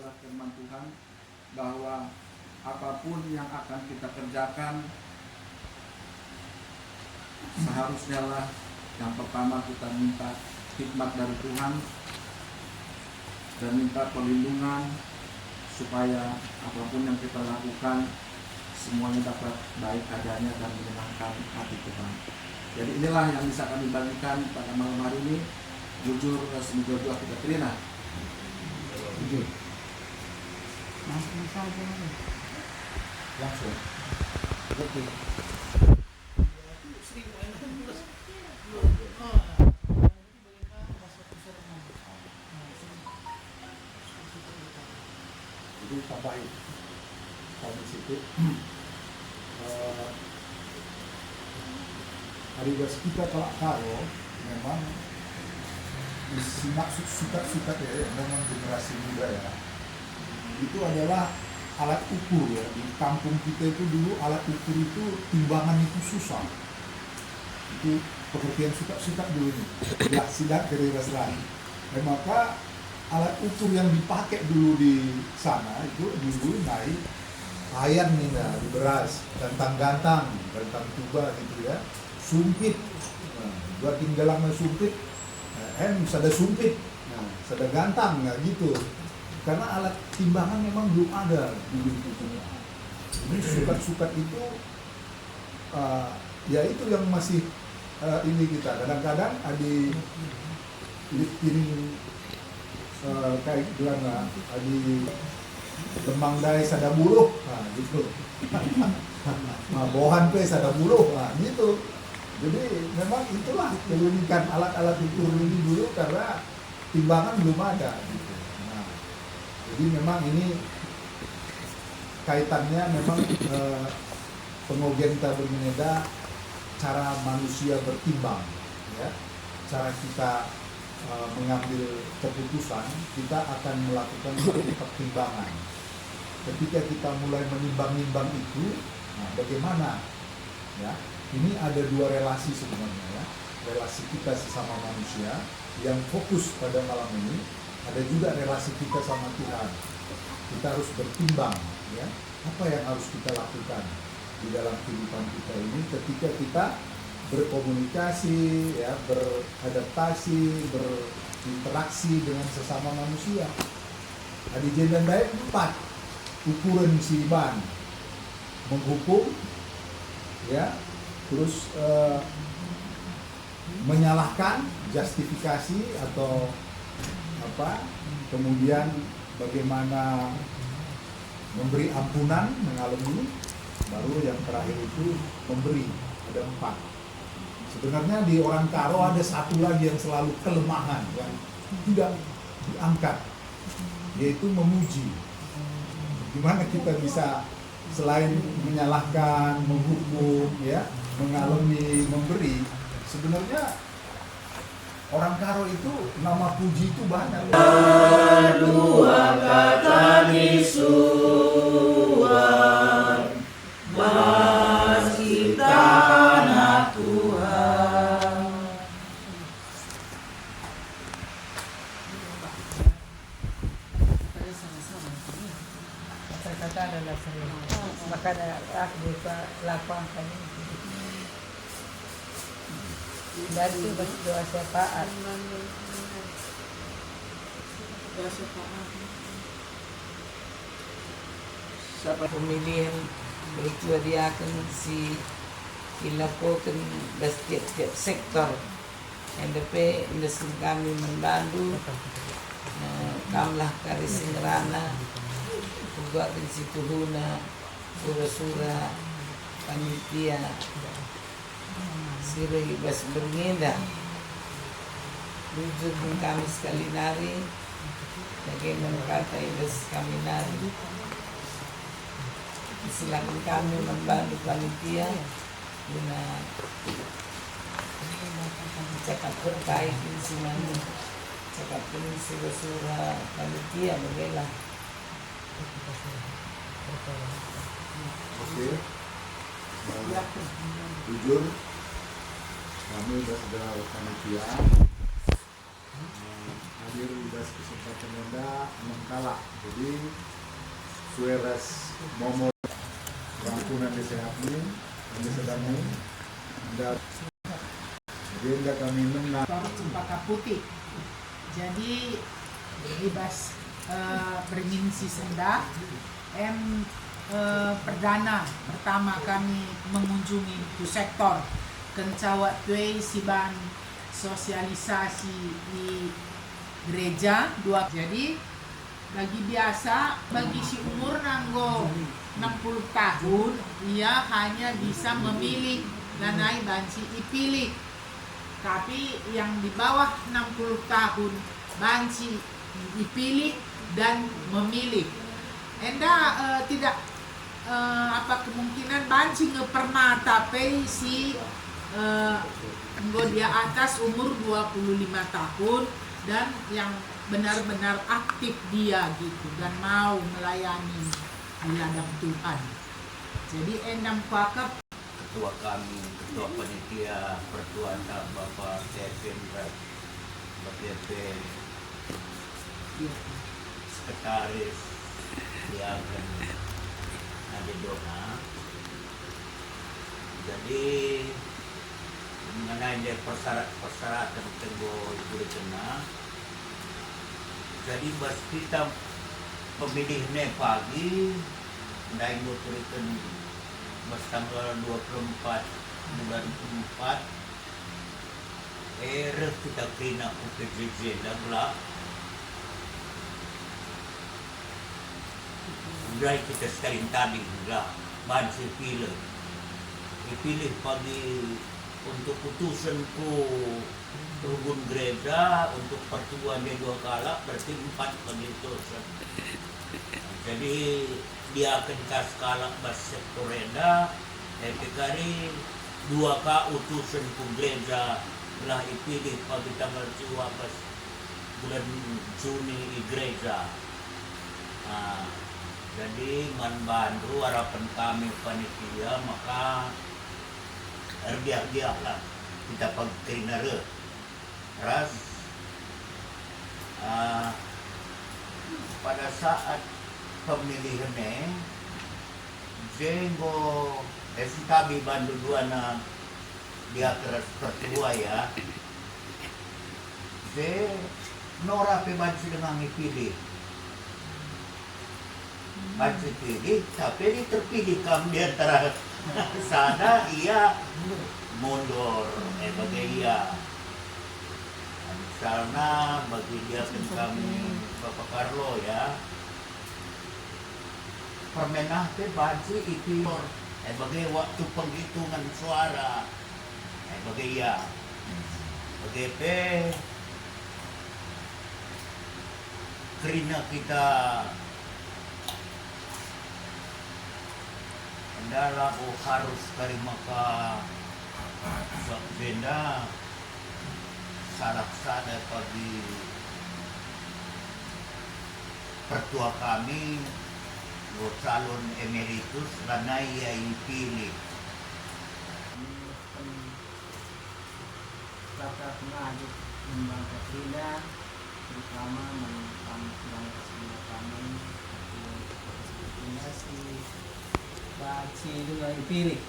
adalah firman Tuhan bahwa apapun yang akan kita kerjakan seharusnya lah yang pertama kita minta hikmat dari Tuhan dan minta perlindungan supaya apapun yang kita lakukan semuanya dapat baik adanya dan menyenangkan hati Tuhan. Jadi inilah yang bisa kami bagikan pada malam hari ini. Jujur semijur kita terima. Jujur. Langsung saja. Langsung. Oke. Jadi tambahin di situ. Hari kita kalau karo memang disimak suka-suka ya, memang generasi muda ya. Itu adalah alat ukur ya. Di kampung kita itu dulu alat ukur itu timbangan itu susah. Itu pengertian suka-suka dulu nih. Ya silat dari Raslan. Dan maka alat ukur yang dipakai dulu di sana itu dulu naik ayan nih nah, di beras, gantang-gantang, gantang tuba gitu ya. Sumpit, nah, buat tinggalannya sumpit, sada sumpit, nah, sada gantang, nah gitu. Karena alat timbangan memang belum ada dulu itu semua. Ini sukat-sukat itu, ya itu yang masih ini kita. Kadang-kadang adi ini kayak bilang lah, adi lemang dai sada buluh, nah gitu. Nah, bohan pe sada buluh, nah gitu. Jadi memang itulah keunikan alat-alat ukur ini dulu karena timbangan belum ada. Gitu. Nah, jadi memang ini kaitannya memang pengogian kita berbeda cara manusia bertimbang, ya. Cara kita mengambil keputusan, kita akan melakukan pertimbangan. Ketika kita mulai menimbang-nimbang itu, nah bagaimana, ya? Ini ada dua relasi sebenarnya ya. Relasi kita sesama manusia yang fokus pada malam ini, ada juga relasi kita sama Tuhan. Kita harus bertimbang ya, apa yang harus kita lakukan di dalam kehidupan kita ini ketika kita berkomunikasi ya, beradaptasi, berinteraksi dengan sesama manusia. Adi jendan baik 4 ukuran si ban menghukum ya, terus menyalahkan, justifikasi atau apa, kemudian bagaimana memberi ampunan, mengalami, baru yang terakhir itu memberi. Ada 4. Sebenarnya di orang Karo ada satu lagi yang selalu kelemahan yang tidak diangkat, yaitu memuji. Gimana kita bisa selain menyalahkan, menghukum, ya, mengalami, memberi, sebenarnya orang Karo itu nama puji itu banyak. Dua kata Yesuan, bahas kita anak Tuhan. Kata-kata adalah sering. Maka aku lakukan ini. Dari itu berdoa syafaat. Siapa pemilihan berikut dia akan si dilakukan dari setiap sektor. NDP industri kami membantu. Kamlah karising rana. Buat di situ huna sura-sura panitia sirah ibas berngenda jujur kami sekali nari bagaimana kata ibas kami nari silakan kami membantu panitia guna cakap terkait di sini cakap ini sura-sura panitia bagaimana. Oke. Jujur kami sudah panitia hadir udas kesempatan anda mengkalak. Jadi sueras momo rampunan sehat ini anda sedang anda jadi anda kami menang Baru Cempaka Putih. Jadi bebas bermingsi senda. Perdana pertama kami mengunjungi itu sektor Kencawat Tuai Siban sosialisasi di gereja dua. Jadi bagi biasa bagi si umur nanggo 60 tahun ia hanya bisa memilih nanai banci ipilih. Tapi yang di bawah 60 tahun banci dipilih dan memilih. Tidak kemungkinan banci pernah tapi si dia atas umur 25 tahun dan yang benar-benar aktif dia gitu dan mau melayani di ladang Tuhan. Jadi endam pakap ketua kami, ketua panitia pertuan Bapak Kevin, Bapak Kevin, sekretaris Diaken Nadi Dona. Jadi mengenai persyaratan tenggo itu kena. Jadi bas kita pemilihnya pagi, naik motorikan bas tanggal 24 bulan 4 kita kena UPJJ dah udah kita sekalin tadi lah banci pilih dipilih pagi untuk putusanku turun gereja untuk pertemuan dia 2 kali berarti 4 pengitusan. Jadi dia akan kas kalak bas sektorenda kari 2 utusan ku gereja telah dipilih pagi tanggal 2 pas bulan Juni di gereja. Jadi membantu harapan kami panitia maka dia lah kita pagkainara ras pada saat pemilihannya jengo kami bantu dua na dia keras pertua ya Nora pebansi dengan dipilih masih pilih, tapi dia terpilih kami di antara sana ia mundur, bagi ia. Misalnya bagi dia kami Bapak Carlo ya, permenah te baju itu, bagi waktu penghitungan suara, bagi ia, bagi kerana kita adalah harus kari maka benda sarak-sada bagi pertua kami calon emeritus karena ia dipilih. Bapak pengadut membantu tidak terutama membantu semua kami koordinasi baci dengan dipilih.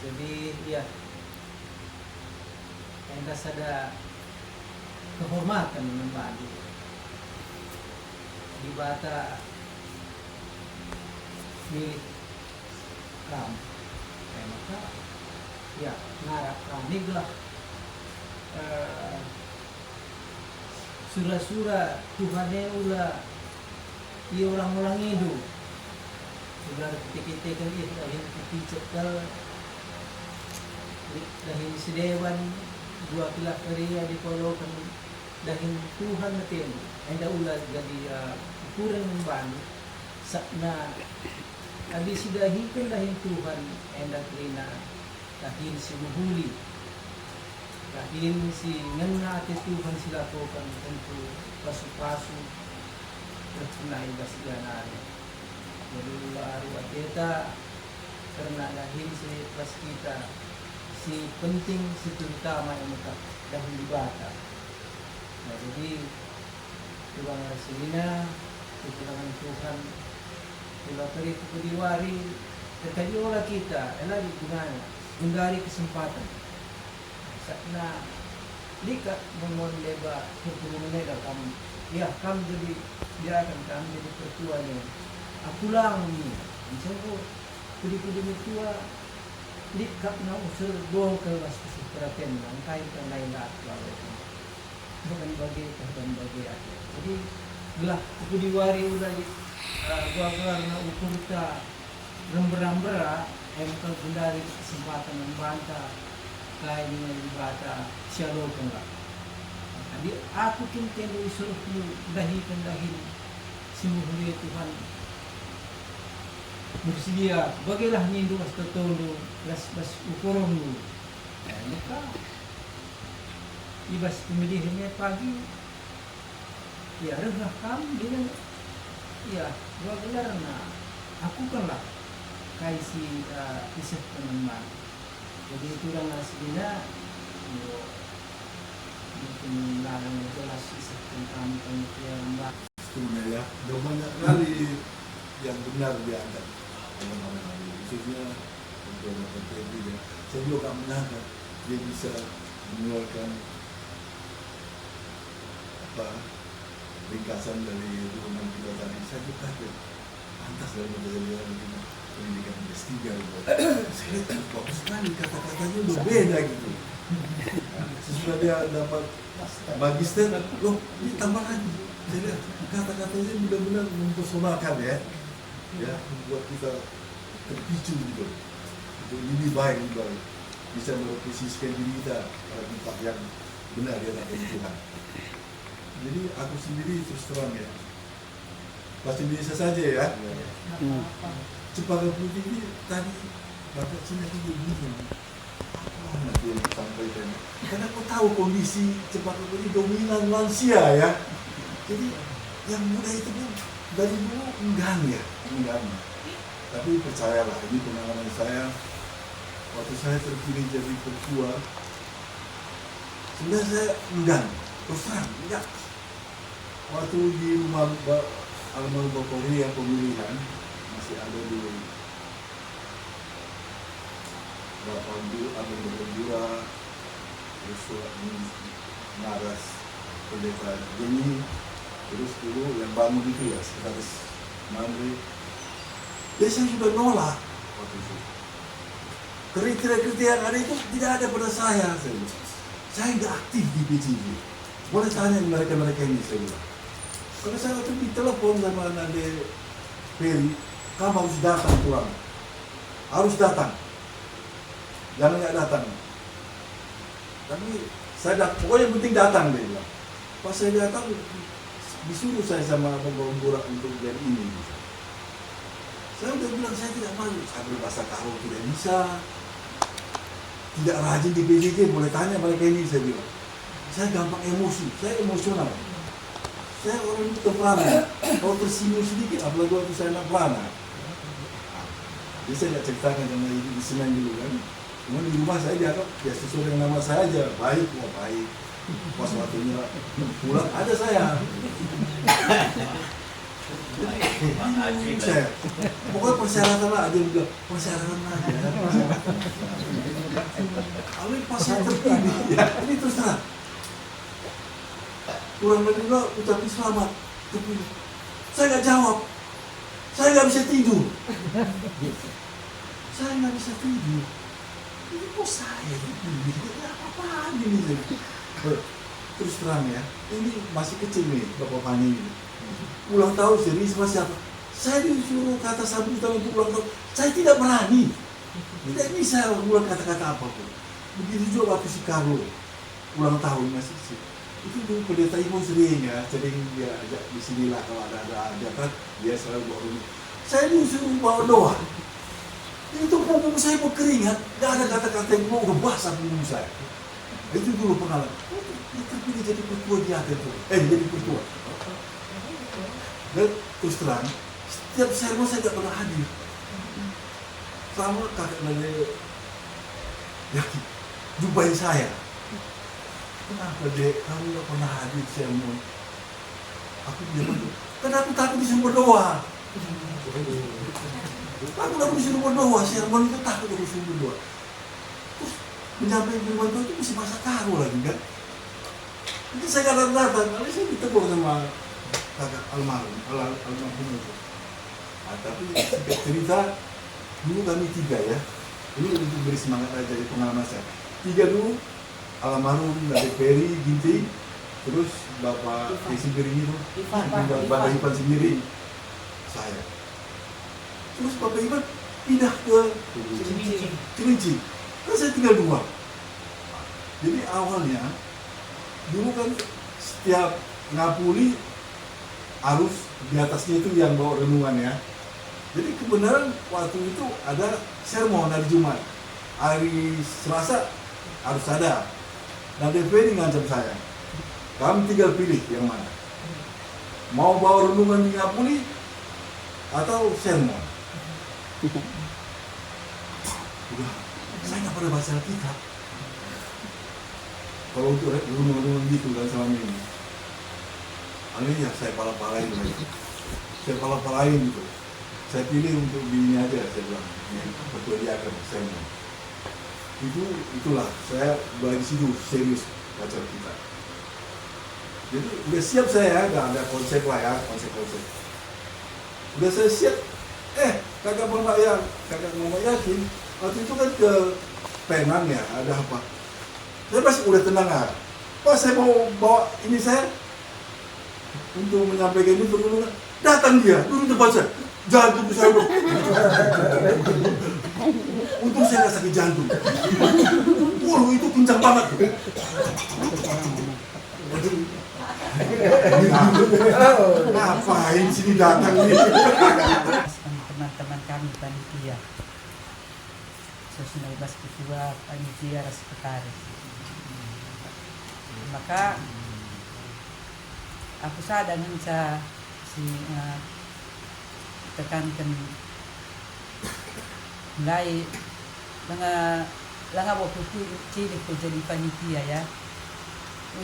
Jadi ya yang ada kehormatan membantu di bata milik kamu. Maka ya ngarap kami lah surah-surah Tuhannya ulah di orang-orang itu sudah kita kan dahin dicekal dahin sedewan 2 kilah kerja di polokan dahin Tuhan natin anda ulah jadi kurang membantu sakna adi sidahikan dahin Tuhan anda kerina dahin si muhuli dahin si ngena ati Tuhan silakokan tentu pasu-pasu terkenai basiganari. Jadi baru kita karena dahin si pas kita si penting si terutama yang kita dahulu bata Nah, jadi tulang Selina, tulangan Tuhan, tulang teri kudiwari, terkali olah kita, elah gunanya, menggari kesempatan. Sakna likat memon leba hubungannya kamu, ya kamu jadi biarkan kamu jadi pertuanya. Aku lang ni, misalnya kudi tua, likat na usur dong ke mas kesempatan, langkai ke lain lah bukan bagi aku. Jadi belah aku diwari udah di gua na ukur ta rembera engkau bundari kesempatan membantah kain dengan ibadah shalom enggak. Jadi aku kinten disuruh dahi simuhuri Tuhan bersedia bagilah nindu mas tertolu bas ukurmu. Maka ibas pemilihannya pagi ya rehah kamu dengan ya dua gelar nah aku kanlah kaisi isah teman. Jadi itu orang aslinya mungkin larang jelas isah tentang pemikiran mbak. Sebenarnya ya, banyak kali yang benar diangkat oleh orang khususnya untuk ya. Saya juga tak menyangka dia bisa mengeluarkan ringkasan dari hubungan kita tadi. Saya juga kaget, pantas dalam menjadi pendidikan S3 gitu. Saya lihat bagus sekali kata-katanya udah beda gitu. Sesudah dia dapat magister, loh ini tambah lagi. Saya lihat kata-katanya benar-benar mempersoalkan ya, membuat kita terpicu gitu. Untuk lebih baik, bisa memposisikan diri kita pada tempat yang benar di hadapan Tuhan. Jadi aku sendiri terus terang ya, bahasa Indonesia saja ya. Cempaka Putih ini tadi Bapak Cina itu bingung apa nanti yang disampaikan. Karena aku tahu kondisi Cempaka Putih dominan lansia ya. Jadi yang muda itu pun dari dulu enggan. Tapi percayalah, ini pengalaman saya waktu saya terpilih jadi ketua. Sebenarnya saya enggan, terus terang enggak. Waktu di rumah almarhum Bapak Ria pemilihan masih ada di Bapak Bendura, terus Naras Pendeta Jenny, terus dulu yang bangun itu ya sekretaris Mandri. Ya saya sudah nolak waktu itu. Kriteria yang ada itu tidak ada pada saya. Saya tidak aktif di PJJ. Boleh tanya mereka ini saya bilang. Kalau saya waktu ditelepon sama Nade Peri, kamu harus datang pulang. Harus datang. Jangan nggak datang. Tapi saya pokoknya yang penting datang dia bilang. Pas saya datang, disuruh saya sama pembawa burak untuk jadi ini. Saya udah bilang saya tidak malu. Saya berbahasa Karo tidak bisa. Tidak rajin di PJJ, boleh tanya mereka ini saya bilang. Saya gampang emosi, saya emosional. Saya orang itu terpelana, kalau tersinggung sedikit, apalagi waktu saya nak pelana. Jadi saya tidak ceritakan karena itu di Semen dulu kan. Cuma di rumah saya dianggap ya sesuai dengan nama saya aja, baik, baik. Pas waktunya pulang ada saya. Saya, pokoknya persyaratan lah aja juga, persyaratan aja. Tapi pas saya terpilih, ya ini terus terang. Kurang lebih juga ucapin selamat. Tapi saya nggak jawab. Saya nggak bisa tidur. Saya nggak bisa tidur. Ini kok saya ini apa-apaan ini? Terus terang ya, ini masih kecil nih Bapak Pani ini. Ulang tahun serius sama siapa? Saya disuruh kata sambutan untuk ulang tahun. Saya tidak berani. Tidak bisa ulang kata-kata apapun. Begitu juga waktu si Carlo ulang tahun masih kecil. Itu dulu pendeta Ibu sering dia ajak di sinilah kalau ada kan dia selalu bawa ini. Saya disuruh bawa doa. Itu punggung saya berkeringat, nggak ada kata-kata yang mau basah punggung saya. Itu dulu pengalaman. Dia terpilih jadi ketua di akhir itu. Jadi ketua. Dan terus terang, setiap sermon saya nggak pernah hadir. Sama kakak nenek yakin, jumpain saya. kenapa dek kamu nggak pernah hadir sermon? Aku bilang kan aku takut disuruh berdoa. Aku takut disuruh berdoa, sermon itu takut aku disuruh berdoa. Terus menyampaikan firman Tuhan itu mesti masa taruh lagi kan? Jadi saya datang, lalu saya ditegur sama kakak almarhum itu. Nah, tapi singkat cerita, dulu kami 3 ya. Ini untuk beri semangat aja di pengalaman saya. 3 dulu, almarhum dari Peri, Ginting, terus Bapak Sendiri itu, Bapak Ivan sendiri, saya. Terus Bapak Ivan pindah ke Cilincing. Kan saya tinggal 2. Jadi awalnya, dulu kan setiap ngapuli harus di atasnya itu yang bawa renungan ya. Jadi kebenaran waktu itu ada sermon hari Jumat, hari Selasa harus ada. Nah DP ini ngancam saya, kamu tinggal pilih yang mana, mau bawa renungan di ngapuli atau sermon. Udah, saya nggak pernah baca Alkitab. Kalau untuk renungan gitu kan selama ini, ya saya pala-palain lagi. Saya pala-palain gitu. Saya pilih untuk di ini aja, saya bilang. Ketua diaken, saya bilang. Itulah, saya mulai di situ serius baca kita. Jadi udah siap saya, nggak ada konsep lah ya, konsep. Udah saya siap, kakak Mama Yakin, waktu itu kan ke Penang ya, ada apa? Saya masih udah tenang lah. Pas saya mau bawa ini saya untuk menyampaikan ini dulu, datang dia, duduk depan saya, jantung saya bro. Untung saya nggak sakit jantung. Wah itu kencang banget. Ngapain sini datang ini? Teman-teman kami panitia, khususnya ketua panitia sekretaris. Maka aku sadar dengan tekankan mulai langa waktu cili ko jadi panitia ya.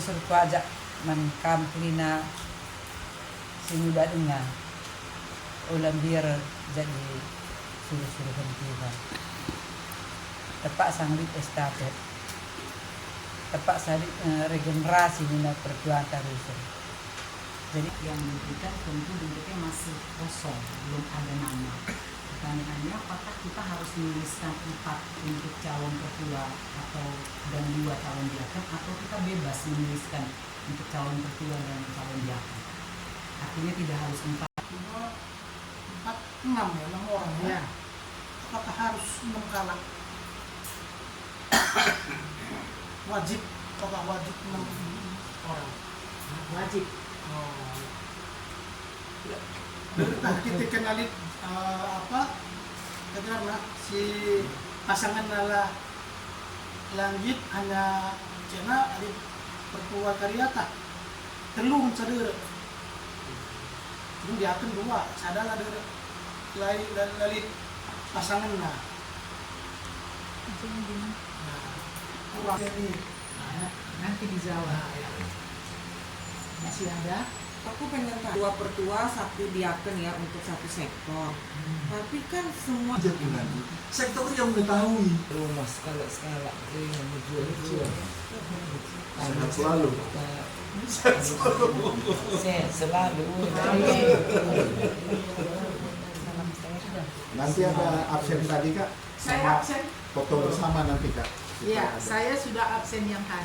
Usul ko ajak man kamplina sinuda dengar ulam biar jadi suruh-suruhan Tuhan. Tepat sanglit estafet. Tepat sanglit regenerasi mina perjuangan tarusan. Jadi yang diberikan tentu bentuknya masih kosong, belum ada nama. Pertanyaannya, apakah kita harus menuliskan 4 untuk calon ketua dan 2 calon diaken, atau kita bebas menuliskan untuk calon ketua dan calon diaken? Artinya tidak harus 4. 6 orang ya. Apakah harus 6 kalah? Wajib, apakah wajib 6 orang? Wajib. Nah, kita kenali karena si pasangan nala langit hanya cina ada pertua karyata telung sadar ini dia akan 2 sadalah dari lalit pasangan nah kurang ini Nanti dijawab. Masih ada? Aku pengen tahu 2 pertua 1 diaken ya untuk 1 sektor. Tapi kan semua Sektor yang mengetahui. Rumah skala-skala yang menjual-jual. Sehat selalu. Sehat selalu. Nanti ada absen tadi Kak. saya absen Foto bersama nanti Kak. ya saya sudah absen yang tadi.